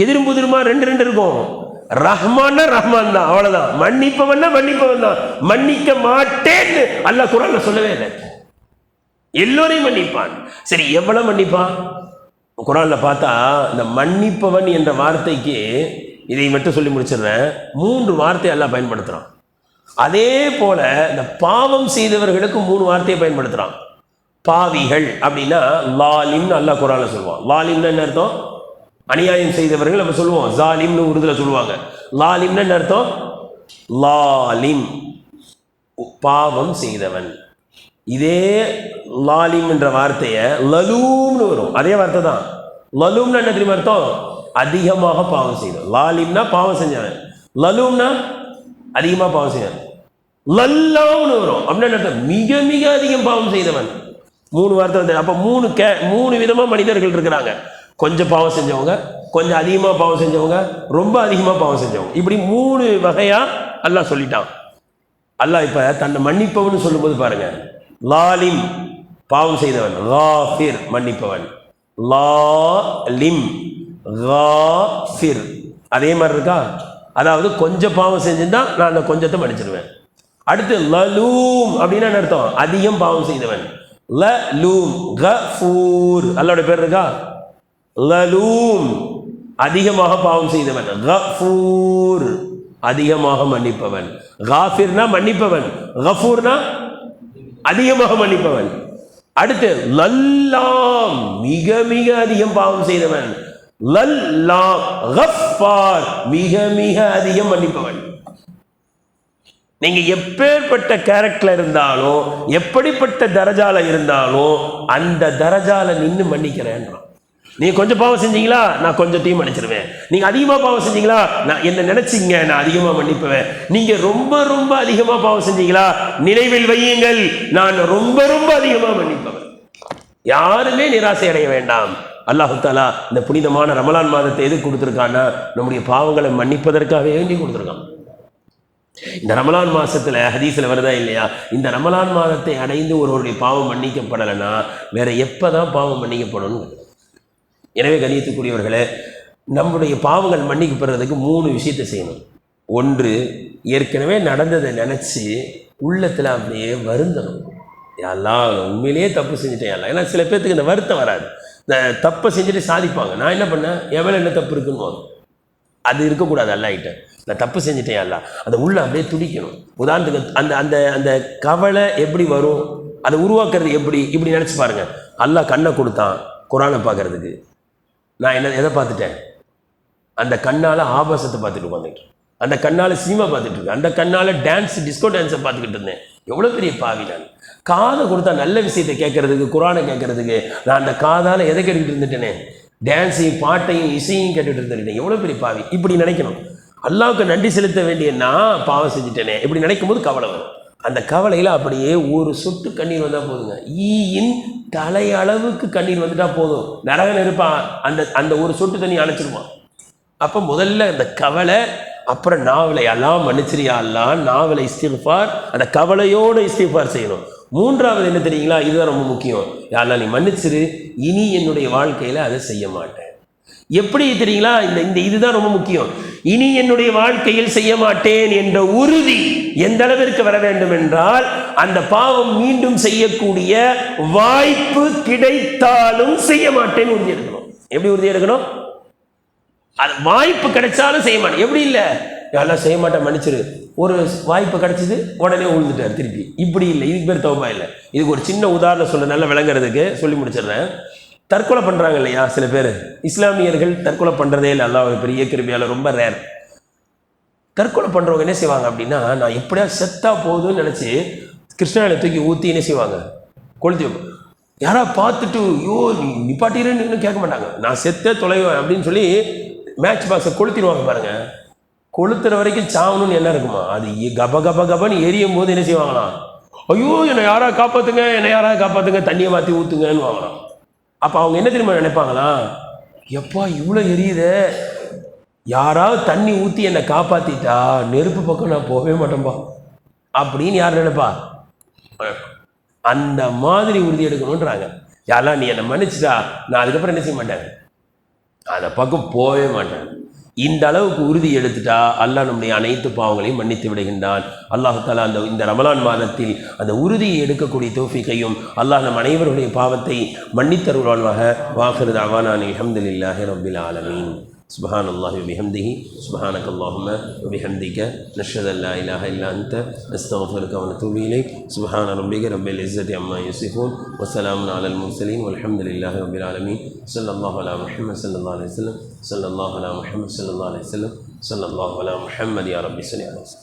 எதிரும் புதிருமா ரெண்டு இருக்கும். ரஹ்மான்னா ரஹ்மான் தான், அவ்வளவுதான். மன்னிப்பவன்னா மன்னிப்பவன் தான். மன்னிக்க மாட்டேன்னு அல்லாஹ் குர்ஆன்ல சொல்லவே இல்லை. எல்லோரையும் மன்னிப்பான். சரி, எவ்வளவு மன்னிப்பான்? குர்ஆன்ல பார்த்தா இந்த மன்னிப்பவன் என்ற வார்த்தைக்கு, இதை மட்டும் சொல்லி முடிச்சிடுறேன், 3 வார்த்தை அல்லாஹ் பயன்படுத்துறான். அதே போல இந்த பாவம் செய்தவர்களுக்கு 3 வார்த்தையை பயன்படுத்துறான். பாவிகள் அப்படின்னா லாலிம்னு அல்லாஹ் குர்ஆன்ல சொல்லுவான். லாலிம்னு என்ன அர்த்தம்? அநியாயம் செய்தவர்கள் நம்ம சொல்லுவோம், ஜாலிம்னு உருதுல சொல்லுவாங்க. லாலிம்னு என்ன அர்த்தம்? லாலிம், பாவம் செய்தவன். இதே லாலிம் என்ற வார்த்தையை லலூம்னு வரும், அதே வார்த்தை தான். லலூம்னா என்ன தெரியுமா அர்த்தம்? அதிகமாக பாவம் செய்தவன். லாலிம்னா பாவம் செஞ்சவன், லலூம்னா அதிகமாக பாவம் செய்தவன். லல்லாம்னு வரும், அப்படின்னு அர்த்தம் மிக மிக அதிகம் பாவம் செய்தவன். 3 வார்த்தை வந்து. அப்போ 3 விதமா மனிதர்கள் இருக்கிறாங்க. கொஞ்சம் பாவம் செஞ்சவங்க, கொஞ்சம் அதிகமாக பாவம் செஞ்சவங்க, ரொம்ப அதிகமாக பாவம் செஞ்சவங்க. இப்படி 3 வகையா அல்லாஹ் சொல்லிட்டான். அல்லாஹ் இப்ப தன்னை மன்னிப்பவன் சொல்லும்போது பாருங்க, லாலிம் பாவம் செய்தவன், காஃபிர் மன்னிப்பவன், லாலிம் காஃபிர் அதே மாதிரி இருக்கா? அதாவது கொஞ்சம் பாவம் செஞ்சிருந்தா நான் அந்த கொஞ்சத்தை மன்னிச்சிருவேன். அடுத்து லலூம் அப்படின்னா என்ன அர்த்தம்? அதிகம் பாவம் செய்தவன். லலூம் கஃபூர், அல்லாஹ்வுடைய பேர் இருக்கா? லலூம் அதிகமாக பாவம் செய்தவன், கஃபூர் அதிகமாக மன்னிப்பவன். காஃபிர்னா மன்னிப்பவன், கஃபூர்னா அதிகமாக மன்னிப்பவன். அடுத்து லல்லாம் மிக மிக அதிகம் பாவம் செய்தவன், லல்லாம் கஃபார் மிக மிக அதிகம் மன்னிப்பவன். நீங்க எப்பேற்பட்ட கேரக்டர்ல இருந்தாலும், எப்படிப்பட்ட தரஜால இருந்தாலும், அந்த தரஜால நின்று மன்னிக்கிறேன்றான். நீங்க கொஞ்சம் பாவம் செஞ்சீங்களா, நான் கொஞ்சத்தையும் மன்னிச்சிருவேன். நீங்க அதிகமா பாவம் செஞ்சீங்களா, நான் என்ன நினைச்சீங்க, நான் அதிகமா மன்னிப்புவேன். நீங்க ரொம்ப ரொம்ப அதிகமா பாவம் செஞ்சீங்களா, நினைவில் வையுங்கள், நான் ரொம்ப ரொம்ப அதிகமா மன்னிப்பவன். யாருமே நிராசை அடைய வேண்டாம். அல்லாஹ் தஆலா இந்த புனிதமான ரமலான் மாதத்தை எது கொடுத்திருக்கான்னா, நம்முடைய பாவங்களை மன்னிப்பதற்காகவே வேண்டி கொடுத்திருக்கான். இந்த ரமலான் மாசத்துல ஹதீஸ்ல வருதா இல்லையா, இந்த ரமலான் மாதத்தை அடைந்து ஒருவருடைய பாவம் மன்னிக்கப்படலைன்னா வேற எப்பதான் பாவம் மன்னிக்கப்படணும்? எனவே கண்ணியத்துக்குரியவர்களே, நம்முடைய பாவங்கள் மன்னிக்கப்படுறதுக்கு 3 விஷயத்தை செய்யணும். ஒன்று, ஏற்கனவே நடந்ததை நினச்சி உள்ளத்தில் அப்படியே வருந்தணும். யாரெல்லாம் உண்மையிலேயே தப்பு செஞ்சுட்டேன் யாரெல்லாம். ஏன்னா சில பேர்த்துக்கு இந்த வருத்தம் வராது. இந்த தப்பை செஞ்சுட்டு சாதிப்பாங்க, நான் என்ன பண்ணேன், எவ்வளோ என்ன தப்பு இருக்குன்னு. அது இருக்கக்கூடாது. அல்லாஹ்கிட்ட நான் தப்பு செஞ்சுட்டேன் யாரெல்லாம், அந்த உள்ள அப்படியே துடிக்கணும். உதாரணத்துக்கு அந்த அந்த அந்த கவலை எப்படி வரும், அதை உருவாக்குறது எப்படி, இப்படி நினச்சி பாருங்க. அல்லாஹ் கண்ணை கொடுத்தான் குர்ஆனை பார்க்கறதுக்கு, நான் எதை பார்த்துட்டேன், அந்த கண்ணால் ஆபாசத்தை பார்த்துட்டு உட்காந்துட்டு, அந்த கண்ணால் சினிமா பார்த்துட்டு இருக்கேன், அந்த கண்ணால் டிஸ்கோ டான்ஸை பார்த்துக்கிட்டு இருந்தேன். எவ்வளோ பெரிய பாவி நான். காதை கொடுத்தா நல்ல விஷயத்தை கேட்கறதுக்கு, குர்ஆனை கேட்கறதுக்கு, நான் அந்த காதால் எதை கேட்டுக்கிட்டு இருந்துட்டேனே, டான்ஸையும் பாட்டையும் இசையும் கேட்டுட்டு இருந்துட்டேன். எவ்வளோ பெரிய பாவி. இப்படி நினைக்கணும். அல்லாஹ்வுக்கு நன்றி செலுத்த வேண்டிய நான் பாவம் செஞ்சுட்டேனே, இப்படி நினைக்கும் போது கவலை வரும். அந்த கவலையில் அப்படியே ஒரு சொட்டு கண்ணீர் வந்தால் போதுங்க. ஈயின் தலையளவுக்கு கண்ணீர் வந்துட்டா போதும், நரக நெருப்பா அந்த அந்த ஒரு சொட்டு தண்ணி அணைச்சிருவான். அப்போ முதல்ல அந்த கவலை, அப்புறம் நாவலை எல்லாம் மன்னிச்சிரியா எல்லாம் நாவலை இஸ்திக்ஃபார், அந்த கவலையோடு இஸ்திக்ஃபார் செய்யணும். 3வது என்ன தெரியுங்களா, இதுதான் ரொம்ப முக்கியம். யாரெல்லாம் நீ மன்னிச்சிரு, இனி என்னுடைய வாழ்க்கையில் அதை செய்ய மாட்டேன். எப்படி தெரியுங்களா, இந்த இதுதான் ரொம்ப முக்கியம். இனி என்னுடைய வாழ்க்கையில் செய்ய மாட்டேன் என்ற உறுதி எந்த அளவிற்கு வர வேண்டும் என்றால், அந்த பாவம் மீண்டும் செய்யக்கூடிய வாய்ப்பு கிடைத்தாலும் செய்ய மாட்டேன்னு உறுதி எடுக்கணும். எப்படி உறுதி எடுக்கணும்? அது வாய்ப்பு கிடைச்சாலும் செய்ய மாட்டேன். எப்படி இல்லை, யாரெல்லாம் செய்ய மாட்டேன் மன்னிச்சிரு, ஒரு வாய்ப்பு கிடைச்சிது உடனே விழுந்துட்டார் திருப்பி. இப்படி இல்லை, இதுக்கு பேர் தௌபா இல்லை. இதுக்கு ஒரு சின்ன உதாரணம் சொல்ல நல்லா விளங்குறதுக்கு சொல்லி முடிச்சிடுறேன். தற்கொலை பண்ணுறாங்க இல்லையா சில பேர், இஸ்லாமியர்கள் தற்கொலை பண்ணுறதே இல்லை, அல்லாஹ் ஒரு பெரிய கிருபையால் ரொம்ப ரேர். தற்கொலை பண்ணுறவங்க என்ன செய்வாங்க அப்படின்னா, நான் எப்படியா செத்தா போகுதுன்னு நினச்சி கிருஷ்ணாவை தூக்கி ஊற்றி என்ன செய்வாங்க, கொளுத்தி வைப்பாங்க. யாராவது பார்த்துட்டு ஐயோ நிப்பாட்டிடுன்னு இன்னும் கேட்க மாட்டாங்க, நான் செத்தே தொலைவேன் அப்படின்னு சொல்லி மேட்ச் பாக்ஸை கொளுத்திடுவாங்க பாருங்க. கொளுத்துற வரைக்கும் சாவணும்னு என்ன இருக்குமா, அது கப கப கபன்னு எரியும் போது என்ன செய்வாங்களாம், ஐயோ என்னை யாராவது காப்பாற்றுங்க, என்னை யாராவது காப்பாற்றுங்க, தண்ணியை மாற்றி ஊற்றுங்கன்னு வாங்கலாம். அப்போ அவங்க என்ன தெரியுமா நினைப்பாங்களாம், எப்பா இவ்வளோ எரியுதே, யாராவது தண்ணி ஊற்றி என்னை காப்பாற்றிட்டா நெருப்பு பக்கம் நான் போகவே மாட்டேன்பா அப்படின்னு யார் நினைப்பா. அந்த மாதிரி உறுதி எடுக்கணுன்றாங்க. யாரெல்லாம் நீ என்னை மன்னிச்சிட்டா நான் அதுக்கப்புறம் என்ன செய்ய மாட்டேன், அந்த பக்கம் போகவே மாட்டேன். இந்த அளவுக்கு உறுதி எடுத்துட்டா அல்லாஹ் நம்முடைய அனைத்து பாவங்களையும் மன்னித்து விடுகின்றான். அல்லாஹு தஆலா இந்த ரமலான் மாதத்தில் அந்த உறுதியை எடுக்கக்கூடிய தௌஃபீக்கையும் அல்லாஹ் நம் அனைவருடைய பாவத்தை மன்னித்தருள்வானாக. வாஹிரு தஅவானா அல்ஹம்துலில்லாஹி ரப்பில் ஆலமீன். சுப்ஹானல்லாஹி வபிஹம்திஹி சுப்ஹானக்கல்லாஹும்ம வபிஹம்திக நஷ்ஹது அல்லா இலாஹ இல்லா அன்த நஸ்தக்ஃபிருக வ நதூபு இலைக். சுப்ஹான ரப்பிக ரப்பில் இஸ்ஸத்தி அம்மா யசிஃபூன் வ ஸலாமுன் அலல் முர்ஸலீன் வல்ஹம்துலில்லாஹி ரப்பில் ஆலமீன். ஸல்லல்லாஹு அலா முஹம்மத் ஸல்லல்லாஹு அலைஹி வஸல்லம் ஸல்லல்லாஹு அலா முஹம்மத் ஸல்லல்லாஹு அலைஹி வஸல்லம் ஸல்லல்லாஹு அலா முஹம்மத் யா ரப்பி ஸல்லி அலைஹி.